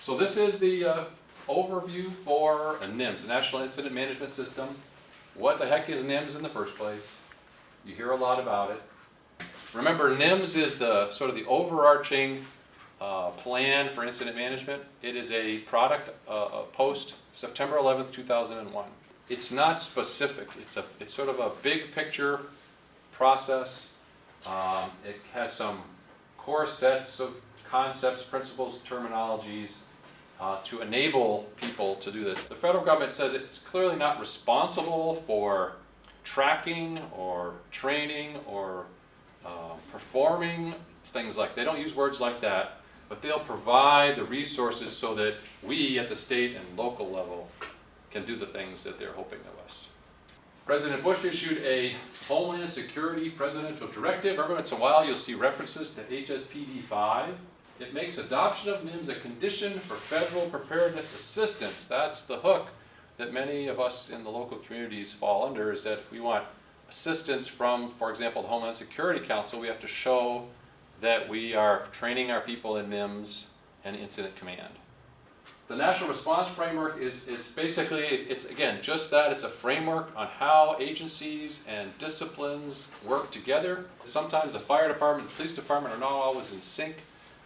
So this is the overview for NIMS, the National Incident Management System. What the heck is NIMS in the first place? You hear a lot about it. Remember, NIMS is the sort of the overarching plan for incident management. It is a product post September 11th, 2001. It's not specific. It's sort of a big picture process. It has some core sets of concepts, principles, terminologies to enable people to do this. The federal government says it's clearly not responsible for tracking or training or performing things like, they don't use words like that, but they'll provide the resources so that we at the state and local level can do the things that they're hoping of us. President Bush issued a Homeland Security Presidential Directive. Every once in a while you'll see references to HSPD 5. It makes adoption of NIMS a condition for federal preparedness assistance. That's the hook that many of us in the local communities fall under, is that if we want assistance from, for example, the Homeland Security Council, we have to show that we are training our people in NIMS and incident command. The National Response Framework is basically, it's again, just that. It's a framework on how agencies and disciplines work together. Sometimes the fire department, the police department are not always in sync.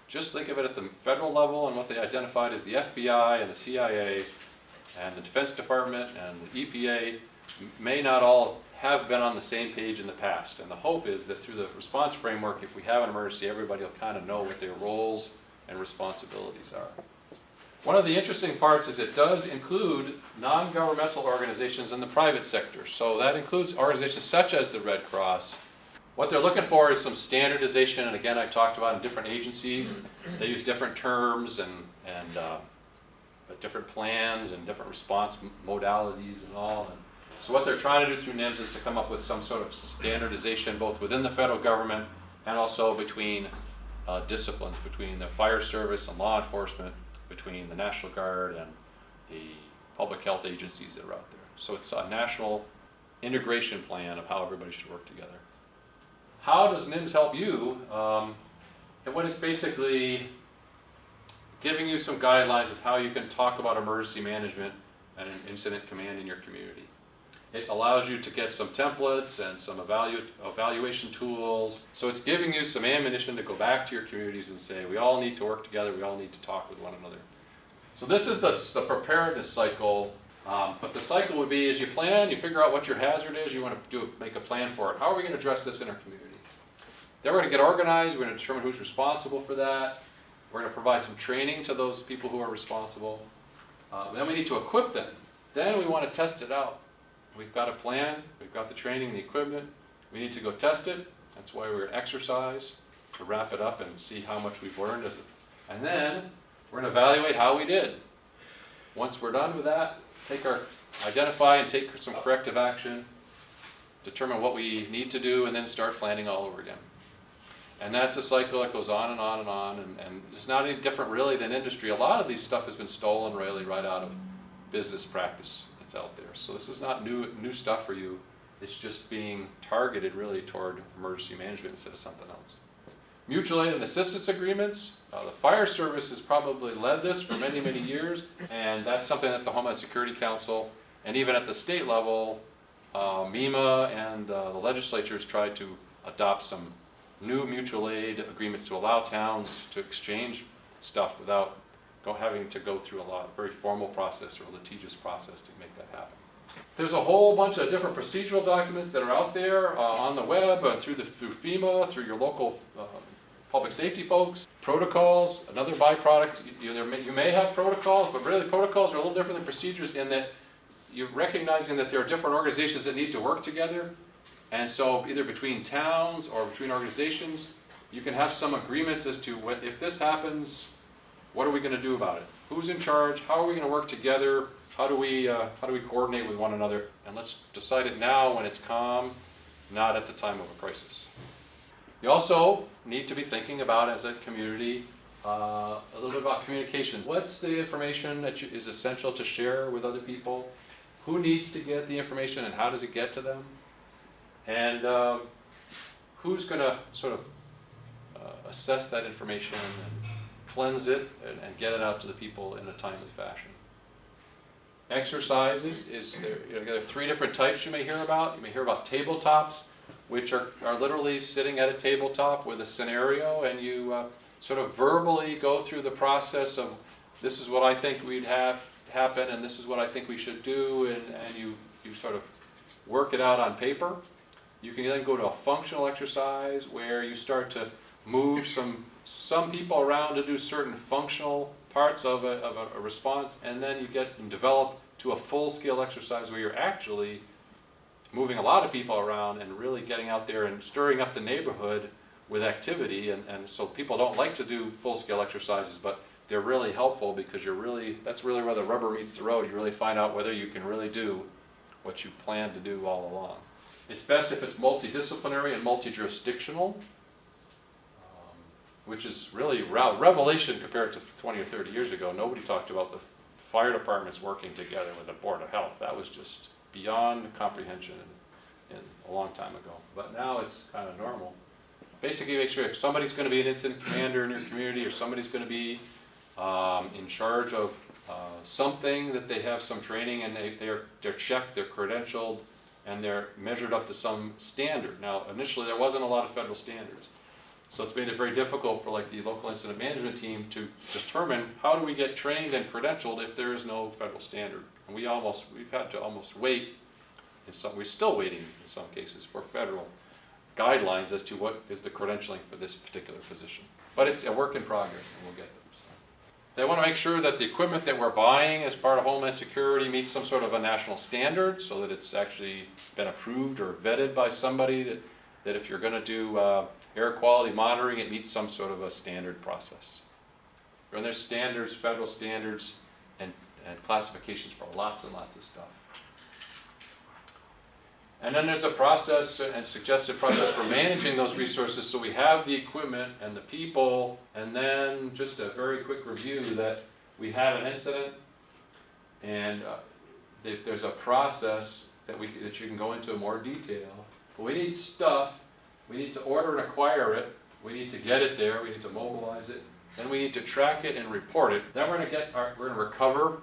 Just think of it at the federal level, and what they identified as the FBI and the CIA and the Defense Department and the EPA may not all have been on the same page in the past. And the hope is that through the response framework, if we have an emergency, everybody will kind of know what their roles and responsibilities are. One of the interesting parts is it does include non-governmental organizations in the private sector. So that includes organizations such as the Red Cross. What they're looking for is some standardization, and again, I talked about in different agencies. They use different terms and different plans and different response modalities and all. And so what they're trying to do through NIMS is to come up with some sort of standardization both within the federal government and also between disciplines, between the fire service and law enforcement, between the National Guard and the public health agencies that are out there. So it's a national integration plan of how everybody should work together. How does NIMS help you? And what is basically giving you some guidelines as how you can talk about emergency management and an incident command in your community. It allows you to get some templates and some evaluation tools. So it's giving you some ammunition to go back to your communities and say, we all need to work together, we all need to talk with one another. So this is the preparedness cycle. But the cycle would be, as you plan, you figure out what your hazard is, you want to make a plan for it. How are we going to address this in our community? Then we're going to get organized, we're going to determine who's responsible for that. We're going to provide some training to those people who are responsible. Then we need to equip them. Then we want to test it out. We've got a plan, we've got the training and the equipment. We need to go test it. That's why we're going to exercise to wrap it up and see how much we've learned. And then we're going to evaluate how we did. Once we're done with that, identify and take some corrective action, determine what we need to do, and then start planning all over again. And that's a cycle that goes on and on and on, and it's not any different really than industry. A lot of these stuff has been stolen really right out of business practice that's out there. So this is not new stuff for you. It's just being targeted really toward emergency management instead of something else. Mutual aid and assistance agreements. The fire service has probably led this for many, many years, and that's something that the Homeland Security Council and even at the state level, MEMA and the legislature has tried to adopt some new mutual aid agreements to allow towns to exchange stuff without having to go through a very formal process or a litigious process to make that happen. There's a whole bunch of different procedural documents that are out there on the web, through FEMA, through your local public safety folks. Protocols, another byproduct. You may have protocols, but really protocols are a little different than procedures in that you're recognizing that there are different organizations that need to work together. And so either between towns or between organizations, you can have some agreements as to if this happens, what are we going to do about it? Who's in charge? How are we going to work together? How do we coordinate with one another? And let's decide it now when it's calm, not at the time of a crisis. You also need to be thinking about, as a community, a little bit about communications. What's the information that is essential to share with other people? Who needs to get the information and how does it get to them? And who's going to sort of assess that information cleanse it and get it out to the people in a timely fashion. Exercises is, there are 3 different types you may hear about. You may hear about tabletops, which are literally sitting at a tabletop with a scenario, and you sort of verbally go through the process of, this is what I think we'd have happen, and this is what I think we should do, and you sort of work it out on paper. You can then go to a functional exercise where you start to move some people around to do certain functional parts of a response, and then you get and develop to a full-scale exercise where you're actually moving a lot of people around and really getting out there and stirring up the neighborhood with activity. And so people don't like to do full-scale exercises, but they're really helpful because that's really where the rubber meets the road. You really find out whether you can really do what you planned to do all along. It's best if it's multidisciplinary and multi-jurisdictional, which is really a revelation compared to 20 or 30 years ago. Nobody talked about the fire departments working together with the Board of Health. That was just beyond comprehension a long time ago. But now it's kind of normal. Basically, make sure if somebody's going to be an incident commander in your community, or somebody's going to be in charge of something, that they have some training, and they're checked, they're credentialed, and they're measured up to some standard. Now, initially, there wasn't a lot of federal standards. So it's made it very difficult for the local incident management team to determine how do we get trained and credentialed if there is no federal standard. And we've had to almost wait, we're still waiting in some cases for federal guidelines as to what is the credentialing for this particular position. But it's a work in progress, and we'll get them. So they want to make sure that the equipment that we're buying as part of Homeland Security meets some sort of a national standard, so that it's actually been approved or vetted by somebody, that if you're going to do air quality monitoring, it meets some sort of a standard process. And there's standards, federal standards, and classifications for lots and lots of stuff. And then there's a process and suggested process for managing those resources, so we have the equipment and the people, and then just a very quick review that we have an incident, and there's a process that you can go into in more detail. But we need stuff. We need to order and acquire it. We need to get it there. We need to mobilize it. Then we need to track it and report it. Then we're going to recover,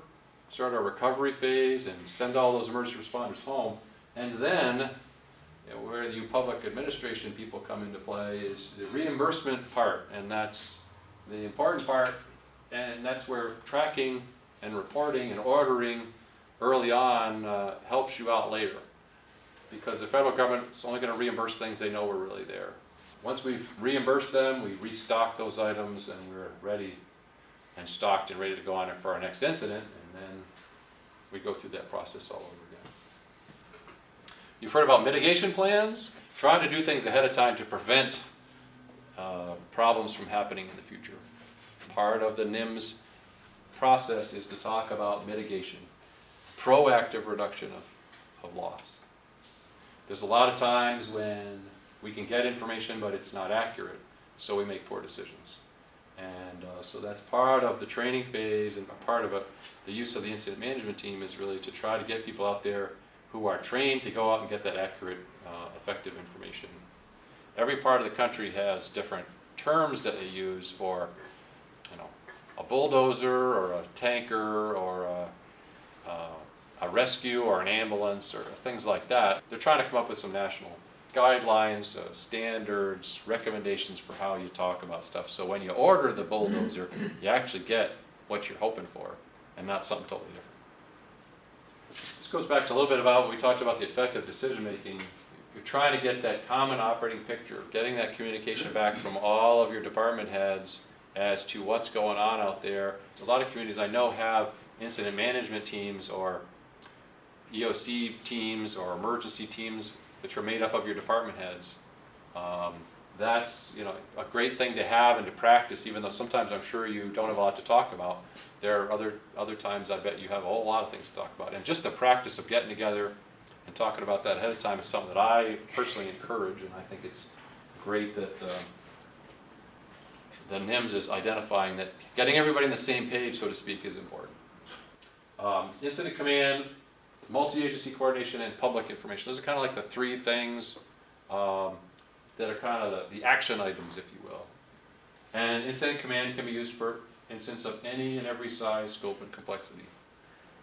start our recovery phase, and send all those emergency responders home. And then, where you public administration people come into play is the reimbursement part, and that's the important part. And that's where tracking and reporting and ordering early on helps you out later. Because the federal government's only going to reimburse things they know were really there. Once we've reimbursed them, we restock those items, and we're ready and stocked and ready to go on for our next incident, and then we go through that process all over again. You've heard about mitigation plans, trying to do things ahead of time to prevent problems from happening in the future. Part of the NIMS process is to talk about mitigation, proactive reduction of loss. There's a lot of times when we can get information, but it's not accurate, so we make poor decisions. And so that's part of the training phase, and part of the use of the incident management team is really to try to get people out there who are trained to go out and get that accurate, effective information. Every part of the country has different terms that they use for, a bulldozer or a tanker or a rescue or an ambulance or things like that. They're trying to come up with some national guidelines, standards, recommendations for how you talk about stuff. So when you order the bulldozer, you actually get what you're hoping for, and not something totally different. This goes back to a little bit about what we talked about, the effective decision making. You're trying to get that common operating picture, getting that communication back from all of your department heads as to what's going on out there. A lot of communities I know have incident management teams or EOC teams or emergency teams which are made up of your department heads. That's a great thing to have and to practice, even though sometimes I'm sure you don't have a lot to talk about. There are other times I bet you have a whole lot of things to talk about. And just the practice of getting together and talking about that ahead of time is something that I personally encourage, and I think it's great that the NIMS is identifying that getting everybody on the same page, so to speak, is important. Incident command, multi-agency coordination, and public information. Those are kind of like the 3 things that are kind of the action items, if you will. And incident command can be used for incidents of any and every size, scope, and complexity.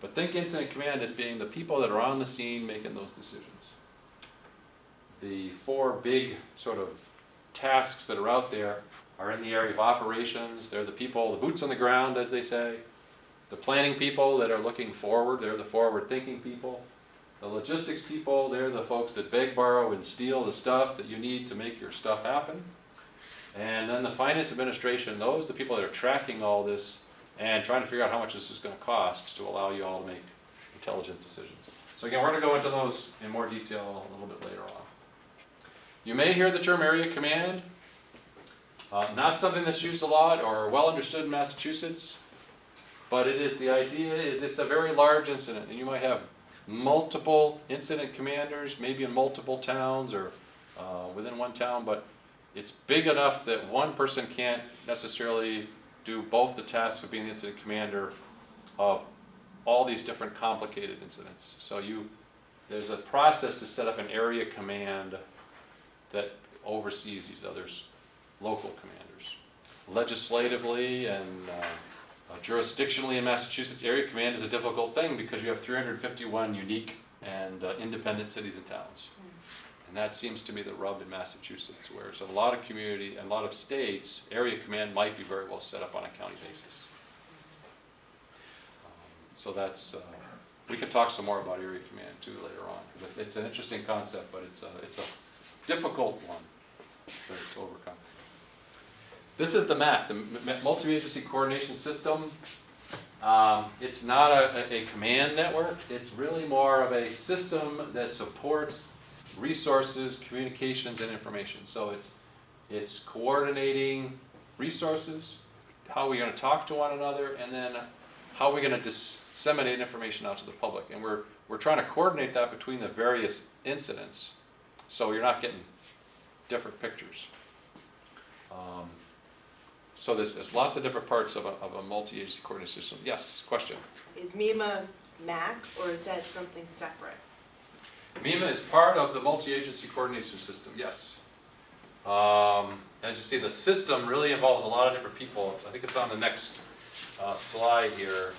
But think incident command as being the people that are on the scene making those decisions. The four big sort of tasks that are out there are in the area of operations. They're the people, the boots on the ground, as they say. The planning people that are looking forward, they're the forward-thinking people. The logistics people, they're the folks that beg, borrow, and steal the stuff that you need to make your stuff happen. And then the finance administration, those are the people that are tracking all this and trying to figure out how much this is going to cost to allow you all to make intelligent decisions. So again, we're going to go into those in more detail a little bit later on. You may hear the term area command. Not something that's used a lot or well understood in Massachusetts, but it is, the idea is it's a very large incident, and you might have multiple incident commanders, maybe in multiple towns or within one town, but it's big enough that one person can't necessarily do both the tasks of being the incident commander of all these different complicated incidents. So there's a process to set up an area command that oversees these others, local commanders. Legislatively and jurisdictionally in Massachusetts, area command is a difficult thing because you have 351 unique and independent cities and towns. And that seems to be the rub in Massachusetts, whereas a lot of community and a lot of states, area command might be very well set up on a county basis. So that's, we can talk some more about area command too later on, because it's an interesting concept, but it's a difficult one to overcome. This is the MAC, the Multi-Agency Coordination System. It's not a command network, it's really more of a system that supports resources, communications, and information. So it's coordinating resources, how we're going to talk to one another, and then how we're going to disseminate information out to the public. And we're trying to coordinate that between the various incidents, so you're not getting different pictures. So there's lots of different parts of a multi-agency coordination system. Yes, question? Is MEMA MAC, or is that something separate? MEMA is part of the multi-agency coordination system, yes. As you see, the system really involves a lot of different people. I think it's on the next slide here.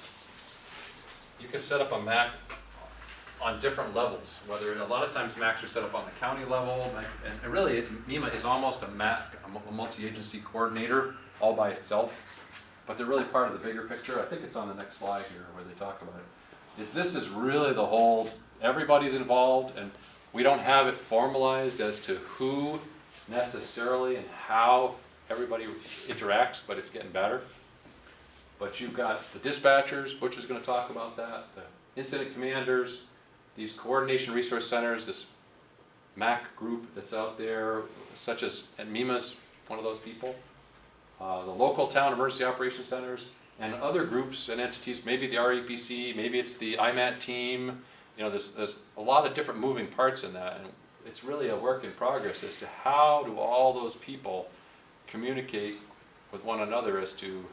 You can set up a MAC on different levels, whether a lot of times MACs are set up on the county level, and really MEMA is almost a MAC, a multi-agency coordinator all by itself, but they're really part of the bigger picture. I think it's on the next slide here where they talk about it. This is really the whole, everybody's involved, and we don't have it formalized as to who necessarily and how everybody interacts, but it's getting better. But you've got the dispatchers, Butch is going to talk about that, the incident commanders, these coordination resource centers, this MAC group that's out there, such as, and MEMA's one of those people, the local town emergency operations centers, and other groups and entities, maybe the REPC, maybe it's the IMAT team. You know, there's a lot of different moving parts in that, and it's really a work in progress as to how do all those people communicate with one another as to,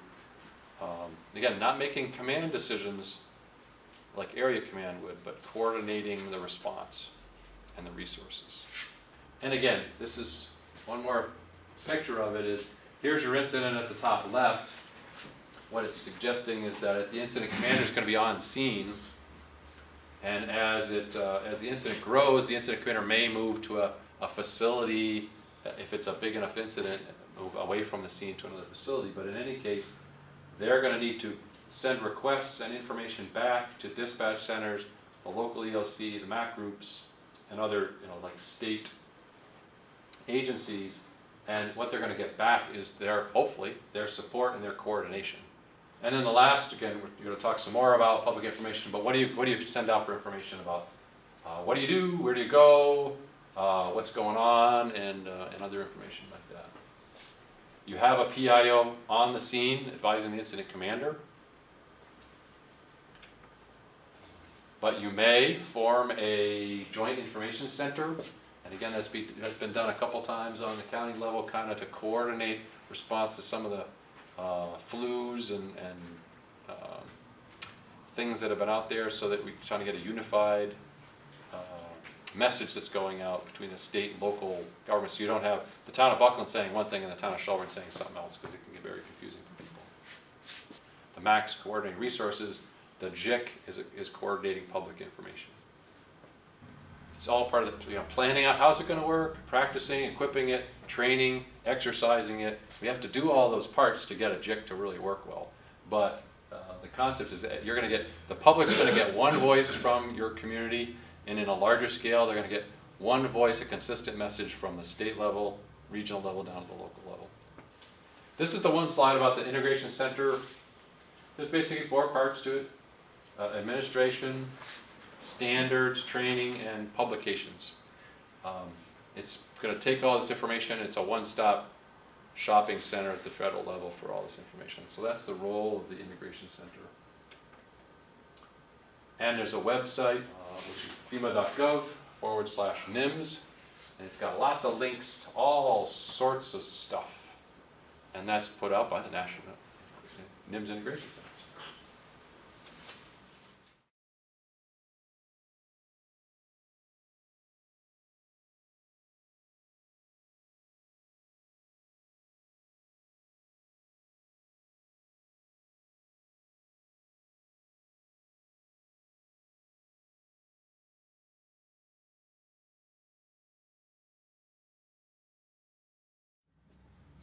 again, not making command decisions like area command would, but coordinating the response and the resources. And again, this is one more picture of it is, here's your incident at the top left. What it's suggesting is that if the incident commander is going to be on scene, and as the incident grows, the incident commander may move to a facility, if it's a big enough incident, move away from the scene to another facility. But in any case, they're going to need to send requests and information back to dispatch centers, the local EOC, the MAC groups, and other, like state agencies. And what they're going to get back is hopefully their support and their coordination. And then the last, again, we're going to talk some more about public information, but what do you send out for information about? What do you do? Where do you go? What's going on? And other information like that. You have a PIO on the scene advising the incident commander. But you may form a joint information center. And again, that's been done a couple times on the county level, kind of to coordinate response to some of the flus and things that have been out there, so that we're trying to get a unified message that's going out between the state and local government, so you don't have the town of Buckland saying one thing and the town of Shelburne saying something else, because it can get very confusing for people. The MAC's coordinating resources, the JIC is coordinating public information. It's all part of the planning out how's it going to work, practicing, equipping it, training, exercising it. We have to do all those parts to get a JIC to really work well. But the concept is that you're going to get, the public's going to get one voice from your community, and in a larger scale, they're going to get one voice, a consistent message from the state level, regional level, down to the local level. This is the one slide about the integration center. There's basically 4 parts to it: administration, standards, training, and publications. It's going to take all this information. It's a one-stop shopping center at the federal level for all this information. So that's the role of the integration center. And there's a website, which is fema.gov/NIMS, and it's got lots of links to all sorts of stuff. And that's put out by the National NIMS Integration Center.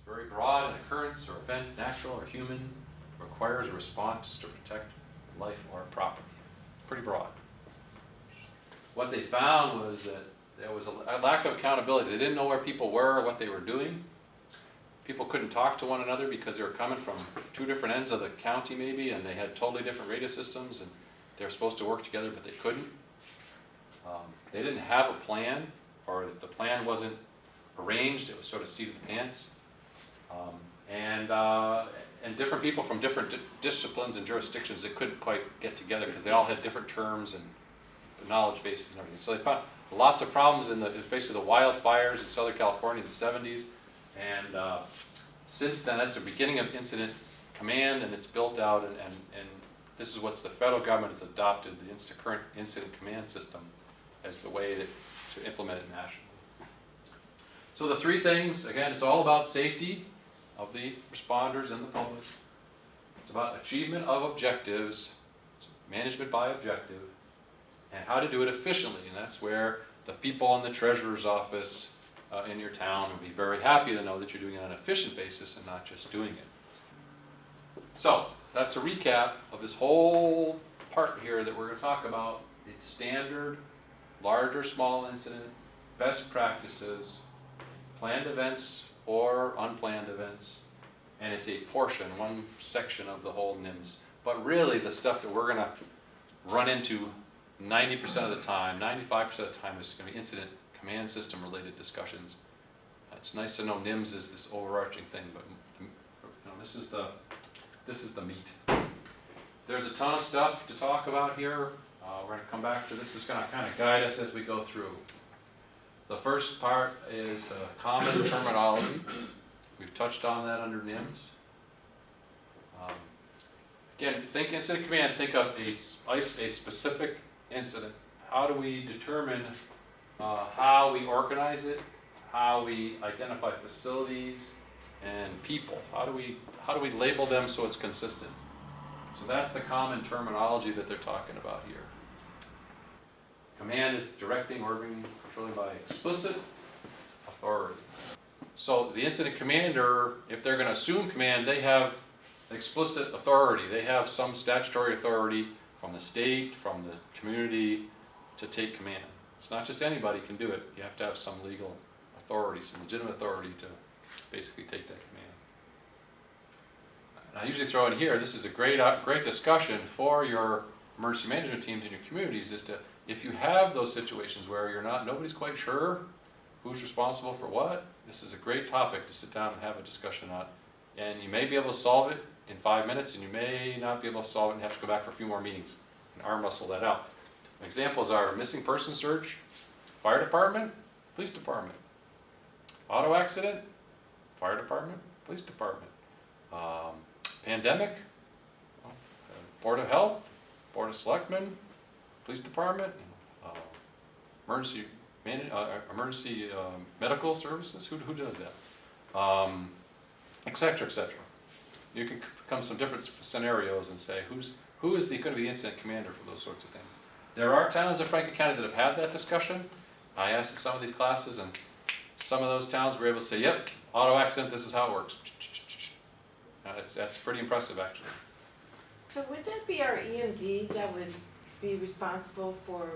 Very broad. An occurrence or event, natural or human, requires a response to protect life or property. Pretty broad. What they found was that there was a lack of accountability. They didn't know where people were, what they were doing. People couldn't talk to one another because they were coming from 2 different ends of the county maybe, and they had totally different radio systems, and they were supposed to work together, but they couldn't. They didn't have a plan, or the plan wasn't arranged. It was sort of seat of the pants. And different people from different disciplines and jurisdictions, they couldn't quite get together because they all had different terms and knowledge bases and everything. So they found lots of problems in basically the wildfires in Southern California in the 70s. And since then, that's the beginning of incident command, and it's built out, and this is what the federal government has adopted, the current incident command system, as the way to implement it nationally. So the 3 things, again, it's all about safety of the responders and the public. It's about achievement of objectives, it's management by objective, and how to do it efficiently. And that's where the people in the treasurer's office in your town will be very happy to know that you're doing it on an efficient basis and not just doing it. So that's a recap of this whole part here that we're going to talk about. It's standard, large or small incident, best practices, planned events or unplanned events, and it's a portion, one section of the whole NIMS. But really the stuff that we're going to run into 90% of the time, 95% of the time, is going to be incident command system related discussions. It's nice to know NIMS is this overarching thing, but this is the meat. There's a ton of stuff to talk about here. We're going to come back to this. It's going to kind of guide us as we go through. The first part is common terminology. We've touched on that under NIMS. Again, think incident command, think of a specific incident. How do we determine how we organize it, how we identify facilities and people? How do we label them so it's consistent? So that's the common terminology that they're talking about here. Command is directing, ordering, controlling by explicit authority. So the incident commander, if they're going to assume command, they have explicit authority. They have some statutory authority from the state, from the community to take command. It's not just anybody can do it. You have to have some legal authority, some legitimate authority to basically take that command. And I usually throw in here, this is a great discussion for your emergency management teams in your communities, is to, if you have those situations where nobody's quite sure who's responsible for what, this is a great topic to sit down and have a discussion on. And you may be able to solve it in 5 minutes, and you may not be able to solve it and have to go back for a few more meetings and arm wrestle that out. Examples are missing person search, fire department, police department. Auto accident, fire department, police department. Pandemic, Board of Health, Board of Selectmen, police department, emergency emergency medical services, who does that? Et cetera, et cetera. You can come some different scenarios and say, who is going to be the incident commander for those sorts of things? There are towns in Franklin County that have had that discussion. I asked in some of these classes, and some of those towns were able to say, yep, auto accident, this is how it works. That's pretty impressive, actually. So would that be our EMD that would be responsible for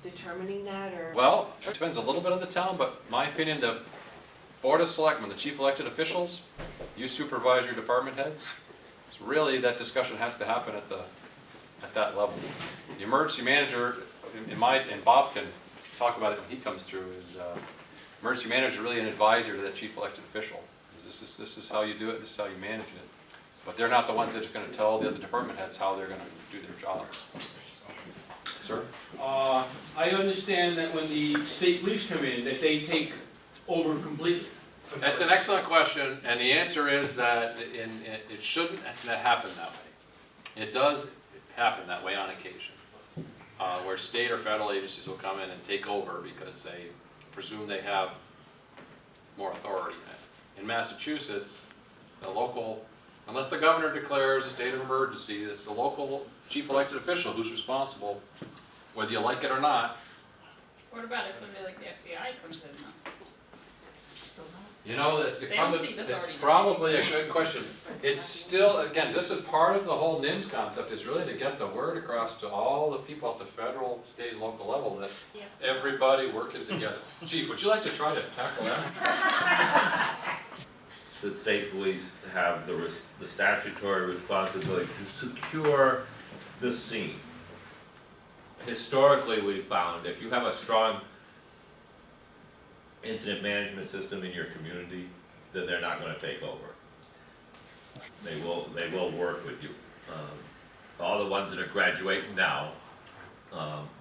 determining that, or? Well, it depends a little bit on the town, but my opinion, the Board of Selectmen, the chief elected officials, you supervise your department heads. So really, that discussion has to happen at that level. The emergency manager, and Bob can talk about it when he comes through, is emergency manager is really an advisor to that chief elected official. This is how you do it, this is how you manage it. But they're not the ones that are going to tell the other department heads how they're going to do their jobs. So, sir? I understand that when the state police come in, that they take over completely. That's an excellent question, and the answer is that it shouldn't happen that way. It does happen that way on occasion, where state or federal agencies will come in and take over because they presume they have more authority in it. In Massachusetts, the local, unless the governor declares a state of emergency, it's the local chief elected official who's responsible, whether you like it or not. What about if somebody like the FBI comes in though? You know, it's They don't see the it's authority. probably a good question. It's still, again, this is part of the whole NIMS concept, is really to get the word across to all the people at the federal, state, and local level that Yeah. everybody working together. Chief, would you like to try to tackle that? The state police have the statutory responsibility to secure the scene. Historically, we've found if you have a strong incident management system in your community, then they're not going to take over. They will work with you. All the ones that are graduating now,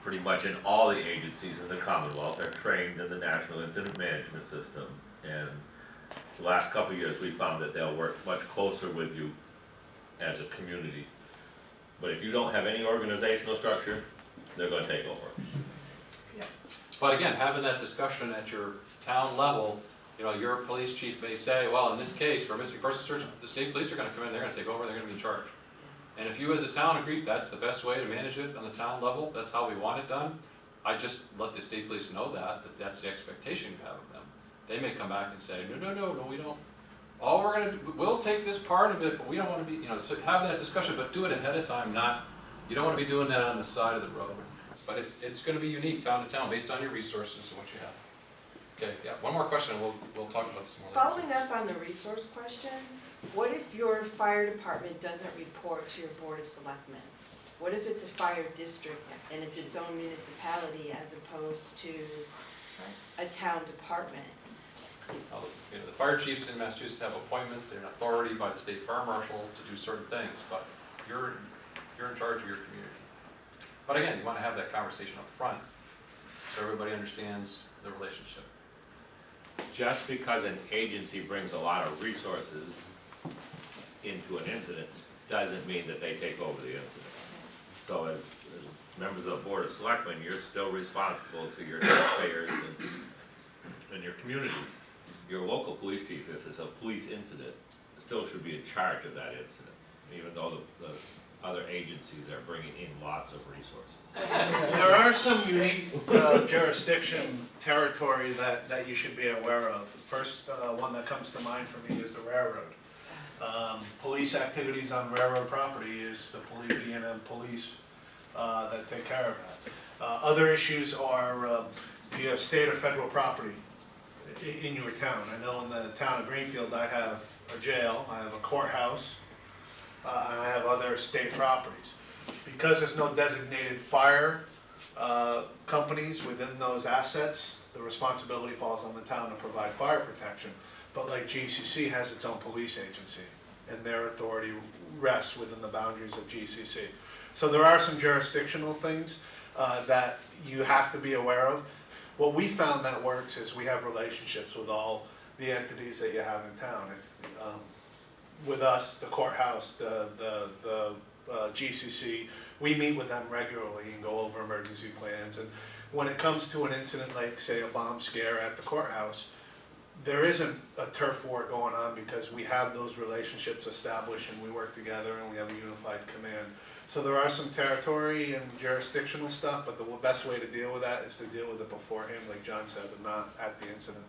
pretty much in all the agencies in the Commonwealth, are trained in the National Incident Management System. And the last couple of years, we found that they'll work much closer with you as a community. But if you don't have any organizational structure, they're going to take over. But again, having that discussion at your town level, you know, your police chief may say, well, in this case, for a missing person search, the state police are going to come in, they're going to take over, they're going to be in charge. And if you as a town agree that's the best way to manage it on the town level, that's how we want it done, I just let the state police know that that's the expectation you have of them. They may come back and say, no, we don't. All we're going to do, we'll take this part of it, but we don't want to be, you know, so have that discussion, but do it ahead of time, you don't want to be doing that on the side of the road. But it's going to be unique town to town based on your resources and what you have. Okay, yeah, one more question and we'll talk about this more later. Following up on the resource question, what if your fire department doesn't report to your board of selectmen? What if it's a fire district and it's its own municipality as opposed to a town department? You know, the fire chiefs in Massachusetts have appointments, they're an authority by the state fire marshal to do certain things, but you're in charge of your community. But again, you want to have that conversation up front so everybody understands the relationship. Just because an agency brings a lot of resources into an incident doesn't mean that they take over the incident. So as members of the Board of Selectmen, you're still responsible to your taxpayers and your community. Your local police chief, if it's a police incident, still should be in charge of that incident, even though the other agencies are bringing in lots of resources. There are some unique jurisdiction territory that you should be aware of. The first one that comes to mind for me is the railroad. Police activities on railroad property is the B&M police that take care of that. Other issues are do you have state or federal property in your town? I know in the town of Greenfield I have a jail, I have a courthouse, and I have other state properties. Because there's no designated fire companies within those assets, the responsibility falls on the town to provide fire protection. But like GCC has its own police agency, and their authority rests within the boundaries of GCC. So there are some jurisdictional things that you have to be aware of. What we found that works is we have relationships with all the entities that you have in town. With us, the courthouse, the GCC, we meet with them regularly and go over emergency plans. And when it comes to an incident like, say, a bomb scare at the courthouse, there isn't a turf war going on because we have those relationships established and we work together and we have a unified command. So there are some territory and jurisdictional stuff, but the best way to deal with that is to deal with it beforehand, like John said, and not at the incident.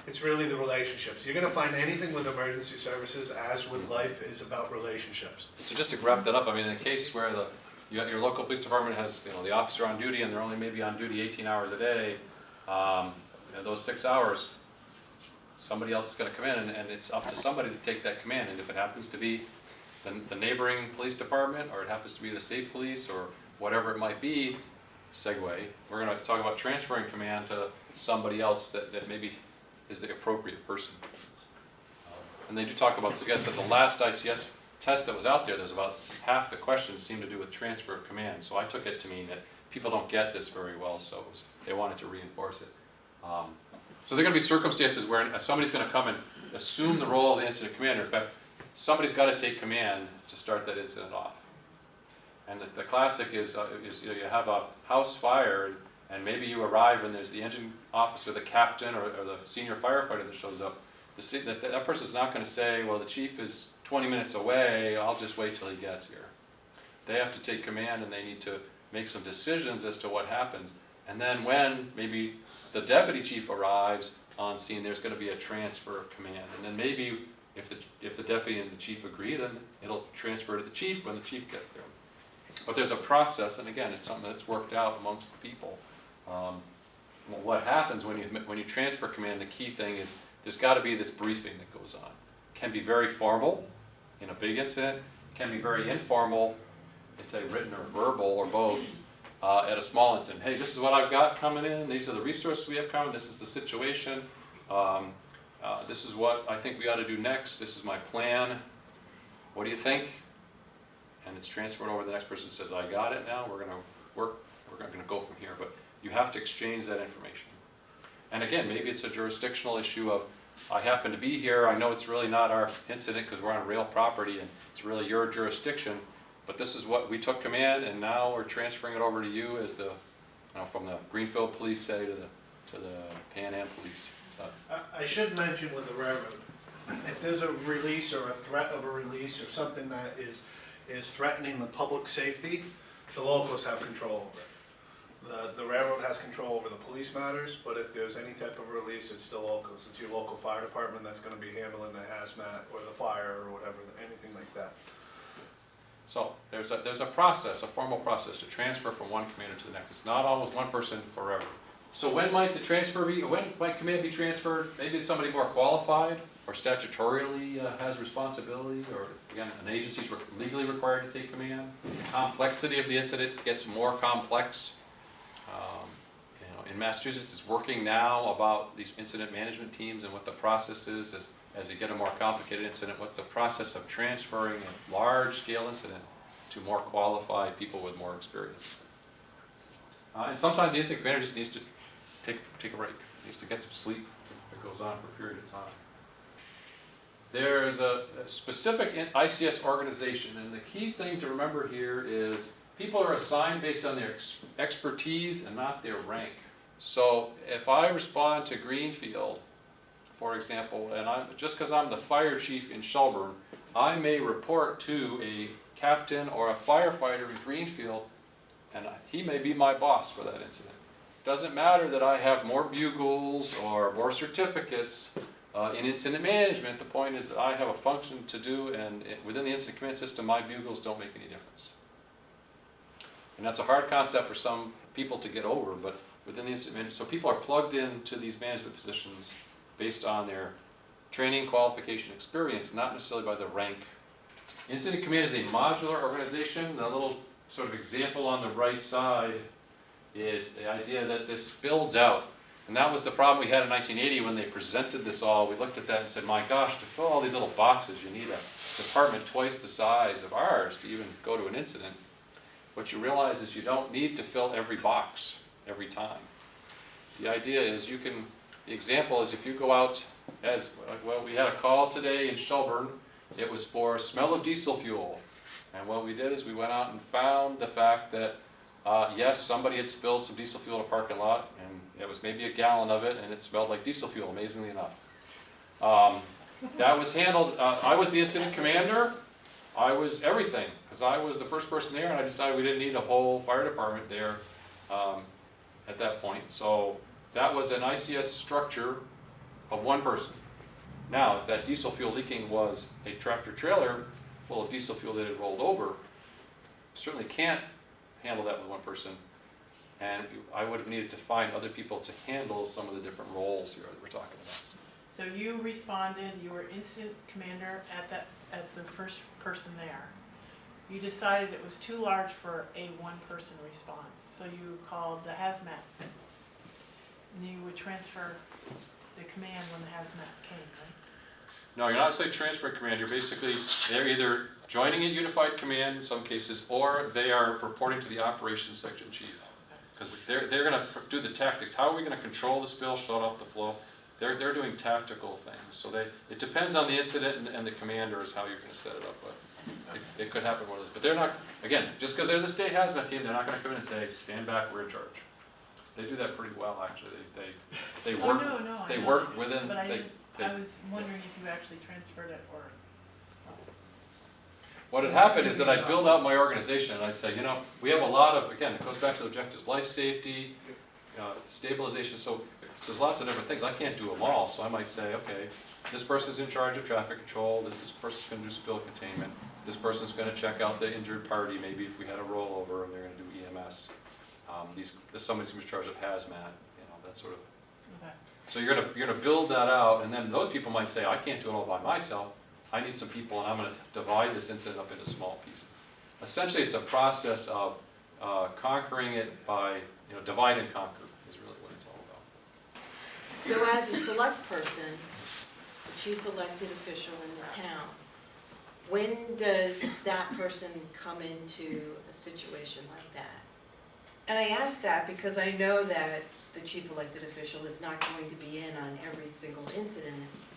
It's really the relationships. You're gonna find anything with emergency services, as with life, is about relationships. So just to wrap that up, I mean, in the case where your local police department has, the officer on duty and they're only maybe on duty 18 hours a day, those 6 hours, somebody else is gonna come in and it's up to somebody to take that command. And if it happens to be the neighboring police department, or it happens to be the state police, or whatever it might be, segue, we're gonna talk about transferring command to somebody else that maybe is the appropriate person. And they do talk about, I guess, that the last ICS test that was out there, there's about half the questions seem to do with transfer of command. So I took it to mean that people don't get this very well, so they wanted to reinforce it. So there are going to be circumstances where somebody's going to come and assume the role of the incident commander. In fact, somebody's got to take command to start that incident off. And the classic is you have a house fire, and maybe you arrive and there's the engine officer, the captain, or the senior firefighter that shows up. That person's not going to say, well, the chief is 20 minutes away, I'll just wait till he gets here. They have to take command and they need to make some decisions as to what happens. And then when maybe the deputy chief arrives on scene, there's going to be a transfer of command. And then maybe if the deputy and the chief agree, then it'll transfer to the chief when the chief gets there. But there's a process, and again, it's something that's worked out amongst the people. What happens when you transfer command, the key thing is there's got to be this briefing that goes on. It can be very formal in a big incident, it can be very informal, it's a written or verbal or both, at a small incident. Hey, this is what I've got coming in, these are the resources we have coming, this is the situation, this is what I think we ought to do next, this is my plan, what do you think? And it's transferred over, the next person says, I got it now, we're going to go from here. But you have to exchange that information. And again, maybe it's a jurisdictional issue of, I happen to be here, I know it's really not our incident because we're on rail property and it's really your jurisdiction, but this is what we took command and now we're transferring it over to you as the, from the Greenfield police, say, to the Pan Am police. So. I should mention with the railroad, if there's a release or a threat of a release or something that is threatening the public safety, the locals have control over it. The railroad has control over the police matters, but if there's any type of release, it's still locals. It's your local fire department that's going to be handling the hazmat or the fire or whatever, anything like that. So there's a process, a formal process to transfer from one commander to the next. It's not always one person forever. So when might the transfer be? When might command be transferred? Maybe it's somebody more qualified or statutorily has responsibility, or again, an agency's legally required to take command. The complexity of the incident gets more complex. In Massachusetts, it's working now about these incident management teams and what the process is as you get a more complicated incident. What's the process of transferring a large-scale incident to more qualified people with more experience? And sometimes the incident commander just needs to take a break, needs to get some sleep if it goes on for a period of time. There's a specific ICS organization, and the key thing to remember here is people are assigned based on their expertise and not their rank. So if I respond to Greenfield, for example, and just because I'm the fire chief in Shelburne, I may report to a captain or a firefighter in Greenfield, and he may be my boss for that incident. Doesn't matter that I have more bugles or more certificates in incident management. The point is that I have a function to do, and within the incident command system, my bugles don't make any difference. And that's a hard concept for some people to get over, but within the incident management, so people are plugged into these management positions based on their training, qualification, experience, not necessarily by the rank. Incident command is a modular organization. The little sort of example on the right side is the idea that this builds out. And that was the problem we had in 1980 when they presented this all. We looked at that and said, my gosh, to fill all these little boxes, you need a department twice the size of ours to even go to an incident. What you realize is you don't need to fill every box every time. The idea is the example is if you go out we had a call today in Shelburne, it was for smell of diesel fuel. And what we did is we went out and found the fact that, yes, somebody had spilled some diesel fuel in a parking lot, and it was maybe a gallon of it, and it smelled like diesel fuel, amazingly enough. That was handled, I was the incident commander, I was everything, because I was the first person there, and I decided we didn't need a whole fire department there at that point. So that was an ICS structure of one person. Now, if that diesel fuel leaking was a tractor trailer full of diesel fuel that had rolled over, certainly can't handle that with one person. And I would have needed to find other people to handle some of the different roles here that we're talking about. So you responded, you were incident commander as the first person there. You decided it was too large for a one-person response, so you called the hazmat. And you would transfer the command when the hazmat came, right? No, you're not saying transfer command, you're basically, they're either joining a unified command in some cases, or they are reporting to the operations section chief. Because they're gonna do the tactics. How are we gonna control the spill, shut off the flow? They're doing tactical things. So it depends on the incident and the commander is how you're gonna set it up, but it could happen one of those. But they're not, again, just because they're the state hazmat team, they're not gonna come in and say, stand back, we're in charge. They do that pretty well, actually. They work, they work within, But I was wondering if you actually transferred it or. what had happened is that I'd build out my organization and I'd say, you know, we have a lot of, again, it goes back to the objectives, life safety, stabilization, so there's lots of different things. I can't do them all, so I might say, okay, this person's in charge of traffic control, this person's going to do spill containment, this person's going to check out the injured party, maybe if we had a rollover, and they're going to do EMS. Somebody's going to be in charge of hazmat, that sort of. Okay. So you're gonna build that out, and then those people might say, I can't do it all by myself. I need some people, and I'm going to divide this incident up into small pieces. Essentially, it's a process of conquering it by, divide and conquer is really what it's all about. So as a select person, the chief elected official in the town, when does that person come into a situation like that? And I ask that because I know that the chief elected official is not going to be in on every single incident,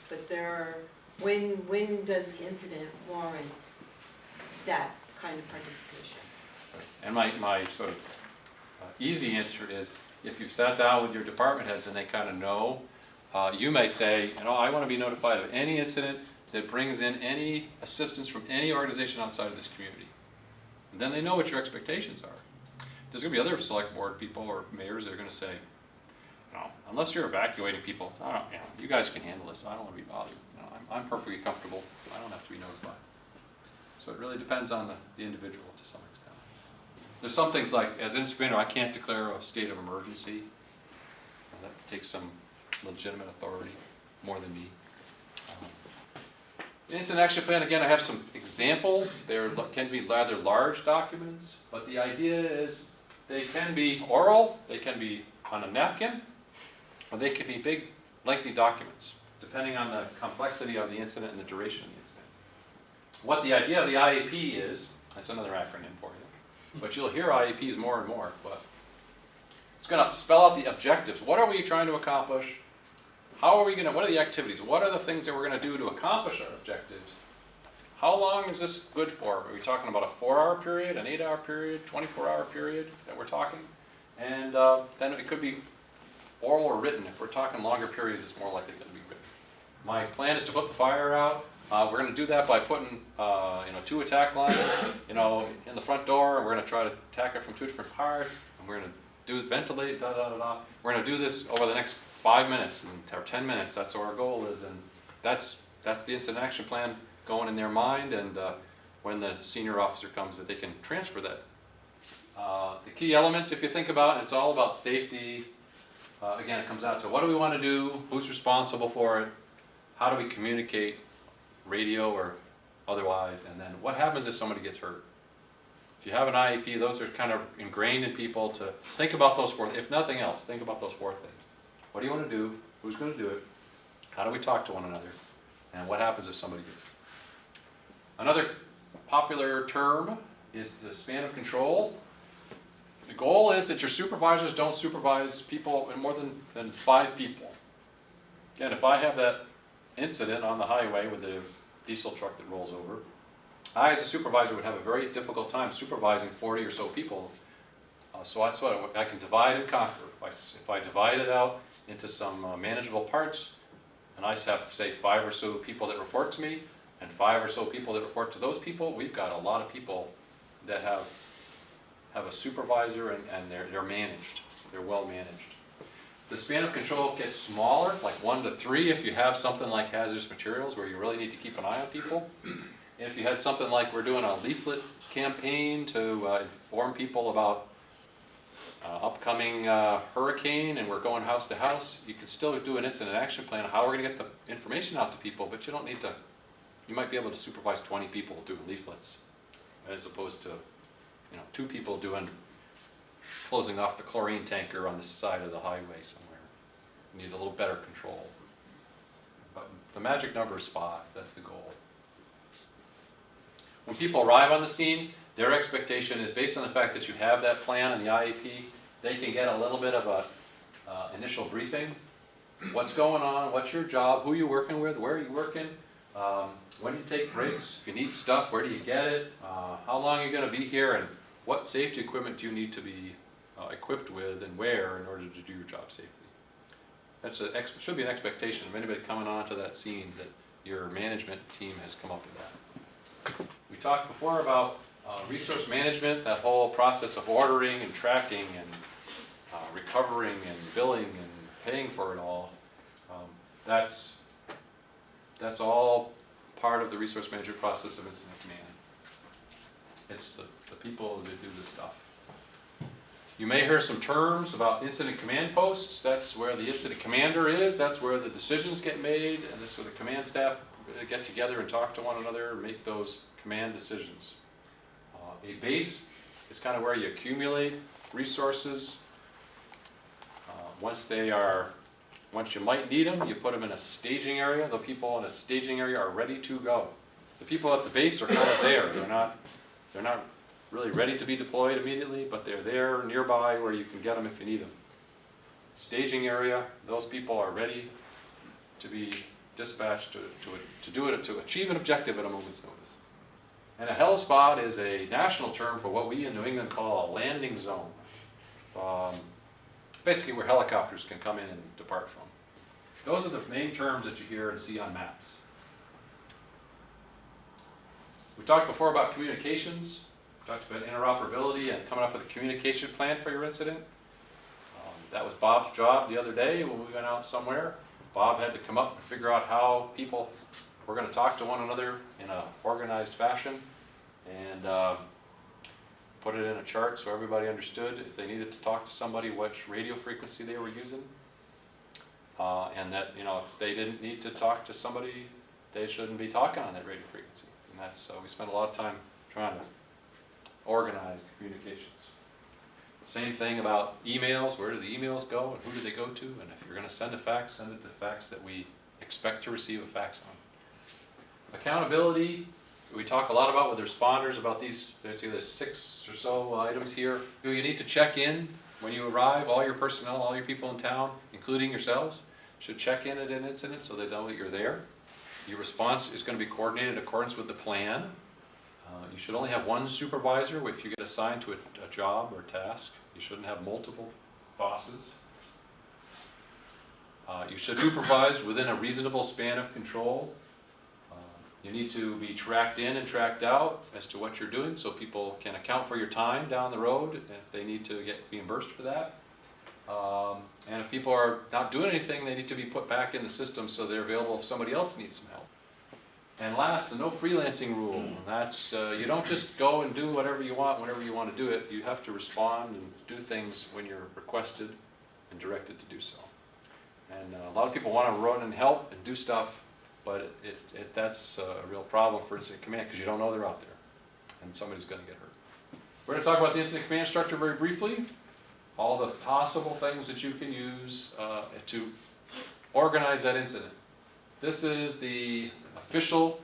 but when does the incident warrant that kind of participation? And my sort of easy answer is, if you've sat down with your department heads and they kind of know, you may say, I want to be notified of any incident that brings in any assistance from any organization outside of this community. And then they know what your expectations are. There's going to be other select board people or mayors that are going to say, unless you're evacuating people, you guys can handle this. I don't want to be bothered. I'm perfectly comfortable. I don't have to be notified. So it really depends on the individual to some extent. There's some things like, as incident commander, I can't declare a state of emergency. That takes some legitimate authority, more than me. Incident action plan, again, I have some examples. There can be rather large documents, but the idea is they can be oral, they can be on a napkin, or they can be big, lengthy documents, depending on the complexity of the incident and the duration of the incident. What the idea of the IAP is, that's another acronym for you, but you'll hear IAPs more and more, but it's going to spell out the objectives. What are we trying to accomplish? How are we going to, what are the activities? What are the things that we're going to do to accomplish our objectives? How long is this good for? Are we talking about a 4-hour period, an 8-hour period, 24-hour period that we're talking? And then it could be oral or written. If we're talking longer periods, it's more likely going to be written. My plan is to put the fire out. We're going to do that by putting 2 attack lines in the front door, and we're going to try to attack it from 2 different parts, and we're going to ventilate, We're going to do this over the next 5 minutes or 10 minutes. That's what our goal is, and that's the incident action plan going in their mind, and when the senior officer comes, that they can transfer that. The key elements, if you think about it, it's all about safety. Again, it comes out to what do we want to do, who's responsible for it, how do we communicate, radio or otherwise, and then what happens if somebody gets hurt. If you have an IEP, those are kind of ingrained in people to think about those 4, if nothing else, think about those 4 things. What do you want to do, who's going to do it, how do we talk to one another, and what happens if somebody gets hurt. Another popular term is the span of control. The goal is that your supervisors don't supervise people in more than 5 people. Again, if I have that incident on the highway with the diesel truck that rolls over, I, as a supervisor, would have a very difficult time supervising 40 or so people. So that's what I can divide and conquer. If I divide it out into some manageable parts, and I have, say, 5 or so people that report to me, and 5 or so people that report to those people, we've got a lot of people that have a supervisor, and they're managed. They're well managed. The span of control gets smaller, like 1 to 3 if you have something like hazardous materials where you really need to keep an eye on people. And if you had something like we're doing a leaflet campaign to inform people about upcoming hurricane, and we're going house to house, you can still do an incident action plan of how we're going to get the information out to people, but you don't need to, you might be able to supervise 20 people doing leaflets as opposed to 2 people doing closing off the chlorine tanker on the side of the highway somewhere. You need a little better control. But the magic number is 5, that's the goal. When people arrive on the scene, their expectation is based on the fact that you have that plan and the IEP, they can get a little bit of a initial briefing. What's going on, what's your job, who are you working with, where are you working, when do you take breaks, if you need stuff, where do you get it, how long are you going to be here, and what safety equipment do you need to be equipped with and where in order to do your job safely. That's should be an expectation of anybody coming onto that scene that your management team has come up with that. We talked before about resource management, that whole process of ordering and tracking and recovering and billing and paying for it all. That's all part of the resource management process of incident command. It's the people that do this stuff. You may hear some terms about incident command posts. That's where the incident commander is. That's where the decisions get made, and that's where the command staff get together and talk to one another and make those command decisions. A base is kind of where you accumulate resources. Once you might need them, you put them in a staging area. The people in a staging area are ready to go. The people at the base are kind of there. They're not really ready to be deployed immediately, but they're there nearby where you can get them if you need them. Staging area, those people are ready to be dispatched to achieve an objective at a moment's notice. And a hellspot is a national term for what we in New England call a landing zone. Basically where helicopters can come in and depart from. Those are the main terms that you hear and see on maps. We talked before about communications. We talked about interoperability and coming up with a communication plan for your incident. That was Bob's job the other day when we went out somewhere. Bob had to come up and figure out how people were going to talk to one another in an organized fashion and put it in a chart so everybody understood if they needed to talk to somebody which radio frequency they were using. And that, if they didn't need to talk to somebody, they shouldn't be talking on that radio frequency. And that's, we spent a lot of time trying to organize communications. Same thing about emails. Where do the emails go and who do they go to? And if you're going to send a fax, send it to fax that we expect to receive a fax on. Accountability, we talk a lot about with responders about these, there's 6 or so items here. You need to check in when you arrive. All your personnel, all your people in town, including yourselves, should check in at an incident so they know that you're there. Your response is going to be coordinated in accordance with the plan. You should only have one supervisor if you get assigned to a job or task. You shouldn't have multiple bosses. You should supervise within a reasonable span of control. You need to be tracked in and tracked out as to what you're doing so people can account for your time down the road and if they need to get reimbursed for that. And if people are not doing anything, they need to be put back in the system so they're available if somebody else needs some help. And last, the no freelancing rule. And that's, you don't just go and do whatever you want whenever you want to do it. You have to respond and do things when you're requested and directed to do so. And a lot of people want to run and help and do stuff, but that's a real problem for incident command because you don't know they're out there and somebody's going to get hurt. We're going to talk about the incident command structure very briefly. All the possible things that you can use to organize that incident. This is the official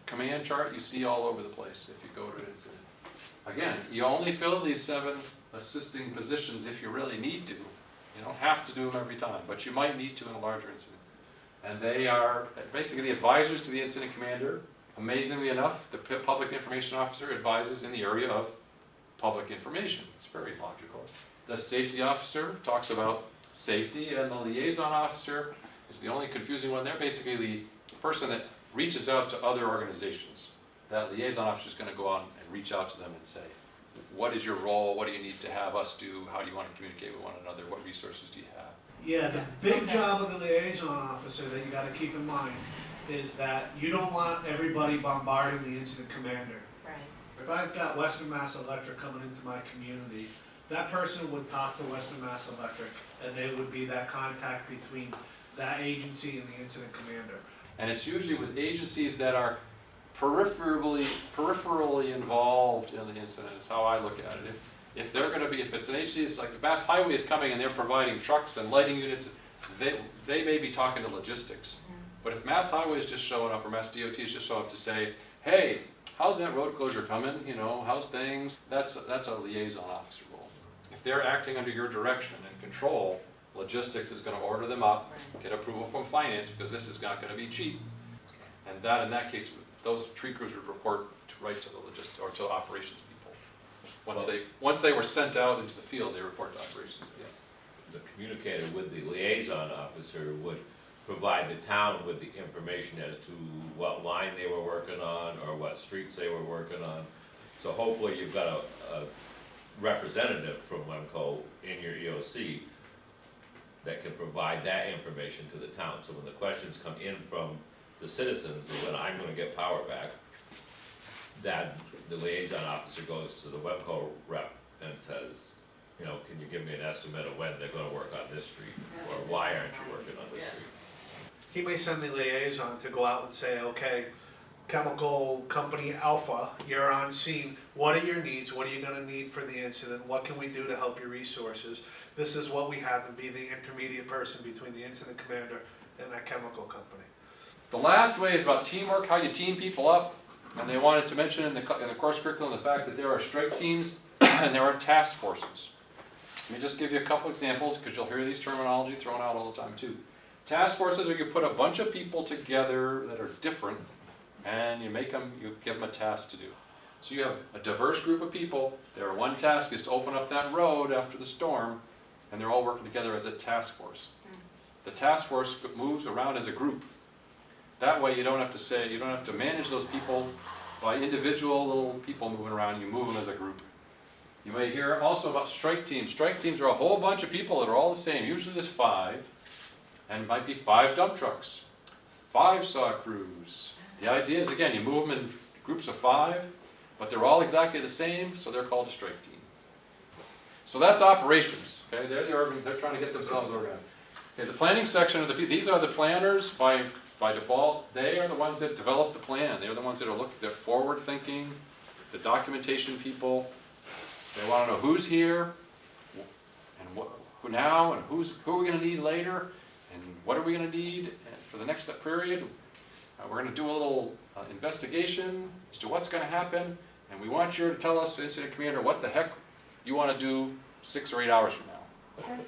command chart you see all over the place if you go to an incident. Again, you only fill these 7 assisting positions if you really need to. You don't have to do them every time, but you might need to in a larger incident. And they are basically the advisors to the incident commander, Amazingly enough, the public information officer advises in the area of public information. It's very logical. The safety officer talks about safety, and the liaison officer is the only confusing one. They're basically the person that reaches out to other organizations. That liaison officer is going to go out and reach out to them and say, what is your role? What do you need to have us do? How do you want to communicate with one another? What resources do you have? Yeah, the big job of the liaison officer that you gotta keep in mind is that you don't want everybody bombarding the incident commander. Right. If I've got Western Mass Electric coming into my community, that person would talk to Western Mass Electric, and they would be that contact between that agency and the incident commander. And it's usually with agencies that are peripherally involved in the incident, is how I look at it. If they're going to be, if it's an agency, it's like the Mass Highway is coming and they're providing trucks and lighting units, they may be talking to logistics. But if Mass Highway is just showing up, or Mass DOT is just showing up to say, hey, how's that road closure coming? You know, how's things? That's a liaison officer role. If they're acting under your direction and control, logistics is going to order them up, get approval from finance, because this is not going to be cheap. And that, in that case, those tree crews would report right to the logistics or to operations people. Once they were sent out into the field, they report to operations. Yes. The communicator with the liaison officer would provide the town with the information as to what line they were working on or what streets they were working on. So hopefully you've got a representative from WEMCO in your EOC that can provide that information to the town. So when the questions come in from the citizens of when I'm gonna get power back, that the liaison officer goes to the WEMCO rep and says, you know, can you give me an estimate of when they're gonna work on this street? Or why aren't you working on this street? He may send the liaison to go out and say, okay, chemical company Alpha, you're on scene. What are your needs? What are you gonna need for the incident? What can we do to help your resources? This is what we have, and be the intermediate person between the incident commander and that chemical company. The last way is about teamwork, how you team people up. And they wanted to mention in the course curriculum the fact that there are strike teams and there are task forces. Let me just give you a couple examples, because you'll hear these terminology thrown out all the time too. Task forces are you put a bunch of people together that are different, and you give them a task to do. So you have a diverse group of people. Their one task is to open up that road after the storm, and they're all working together as a task force. The task force moves around as a group. That way you don't have to manage those people by individual little people moving around. You move them as a group. You may hear also about strike teams. Strike teams are a whole bunch of people that are all the same. Usually there's 5, and it might be 5 dump trucks, 5 saw crews. The idea is, again, you move them in groups of 5, but they're all exactly the same, so they're called a strike team. So that's operations. Okay, they're trying to get themselves organized. Okay, the planning section of these are the planners by default. They are the ones that develop the plan. They're the ones that are they're forward thinking, the documentation people. They want to know who's here, and who now, and who are we going to need later, and what are we going to need for the next period. We're going to do a little investigation as to what's going to happen, and we want you to tell us, incident commander, what the heck you want to do 6 or 8 hours from now.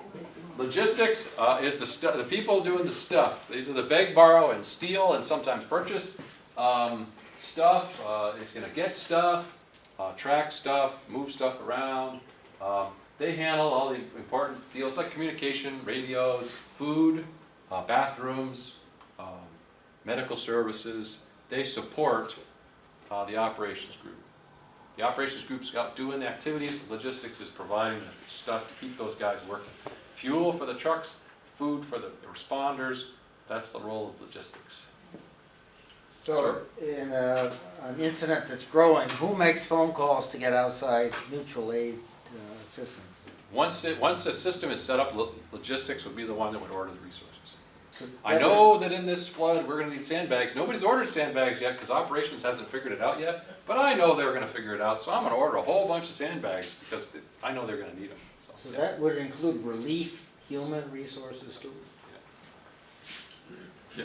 Logistics is the people doing the stuff. These are the beg, borrow, and steal, and sometimes purchase stuff. It's going to get stuff, track stuff, move stuff around. They handle all the important deals like communication, radios, food, bathrooms, medical services. They support the operations group. The operations group's out doing the activities. Logistics is providing the stuff to keep those guys working. Fuel for the trucks, food for the responders. That's the role of logistics. So, in an incident that's growing, who makes phone calls to get outside mutual aid assistance? Once the system is set up, logistics would be the one that would order the resources. So I know that in this flood we're going to need sandbags. Nobody's ordered sandbags yet because operations hasn't figured it out yet. But I know they're going to figure it out, so I'm going to order a whole bunch of sandbags because I know they're going to need them. So that would include relief, human resources too? Yeah.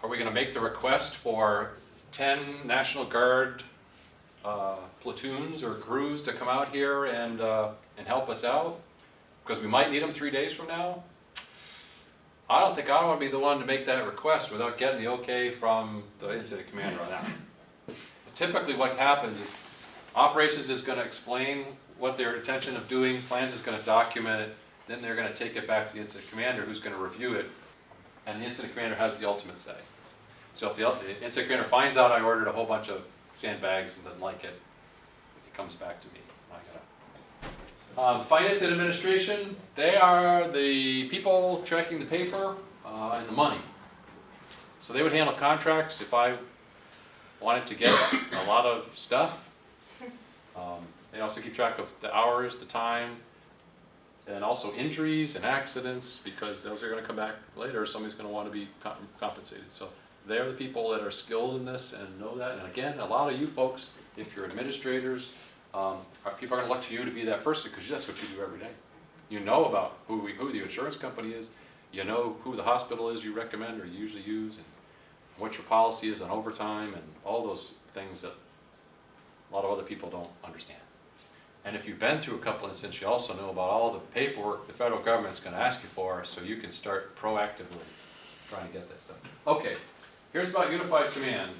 Are we going to make the request for 10 National Guard platoons or crews to come out here and help us out? Because we might need them 3 days from now. I don't think I wanna be the one to make that request without getting the okay from the incident commander on that. Typically what happens is operations is gonna explain what their intention of doing, plans is gonna document it, then they're gonna take it back to the incident commander who's gonna review it, and the incident commander has the ultimate say. So if the incident commander finds out I ordered a whole bunch of sandbags and doesn't like it, it comes back to me. Finance and administration, they are the people tracking the paper and the money. So they would handle contracts if I wanted to get a lot of stuff. They also keep track of the hours, the time, and also injuries and accidents, because those are going to come back later. Somebody's going to want to be compensated. So they're the people that are skilled in this and know that. And again, a lot of you folks, if you're administrators, people are going to look to you to be that person, because that's what you do every day. You know about who the insurance company is. You know who the hospital is you recommend or you usually use, and what your policy is on overtime, and all those things that a lot of other people don't understand. And if you've been through a couple incidents, you also know about all the paperwork the federal government's going to ask you for, so you can start proactively trying to get that stuff. Okay, here's about unified command.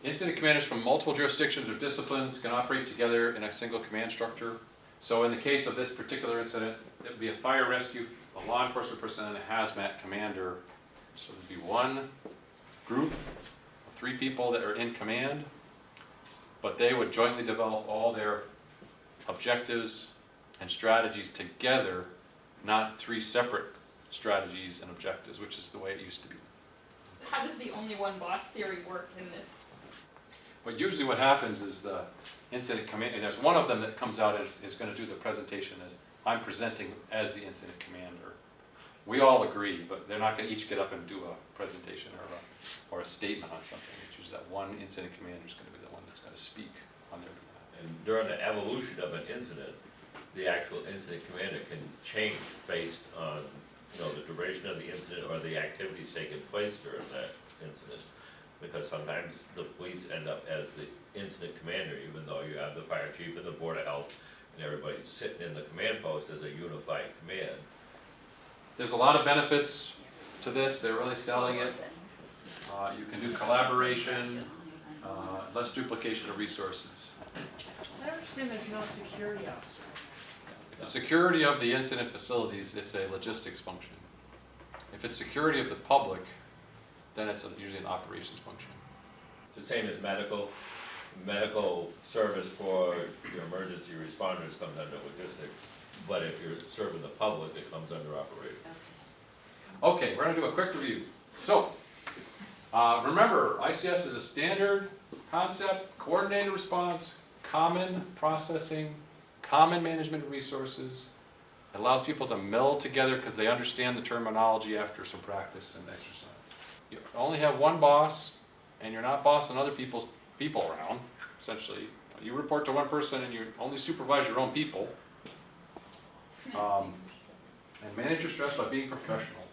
Incident commanders from multiple jurisdictions or disciplines can operate together in a single command structure. So in the case of this particular incident, it would be a fire rescue, a law enforcement person, and a hazmat commander. So there'd be one group of 3 people that are in command, but they would jointly develop all their objectives and strategies together, not 3 separate strategies and objectives, which is the way it used to be. How does the only one boss theory work in this? But usually what happens is the incident commander, and there's one of them that comes out and is going to do the presentation as, I'm presenting as the incident commander. We all agree, but they're not going to each get up and do a presentation or a statement on something. It's usually that one incident commander is going to be the one that's going to speak on their behalf. And during the evolution of an incident, the actual incident commander can change based on, the duration of the incident or the activities taking place during that incident. Because sometimes the police end up as the incident commander, even though you have the fire chief and the board of health and everybody's sitting in the command post as a unified command. There's a lot of benefits to this. They're really selling it. You can do collaboration, less duplication of resources. I understand there's no security officer. The security of the incident facilities, it's a logistics function. If it's security of the public, then it's usually an operations function. It's the same as medical service for your emergency responders comes under logistics, but if you're serving the public, it comes under operations. Okay, we're going to do a quick review. So, remember, ICS is a standard concept, coordinated response, common processing, common management of resources. It allows people to meld together because they understand the terminology after some practice and exercise. You only have one boss, and you're not bossing other people's people around, essentially. You report to one person and you only supervise your own people. And manage your stress by being professional.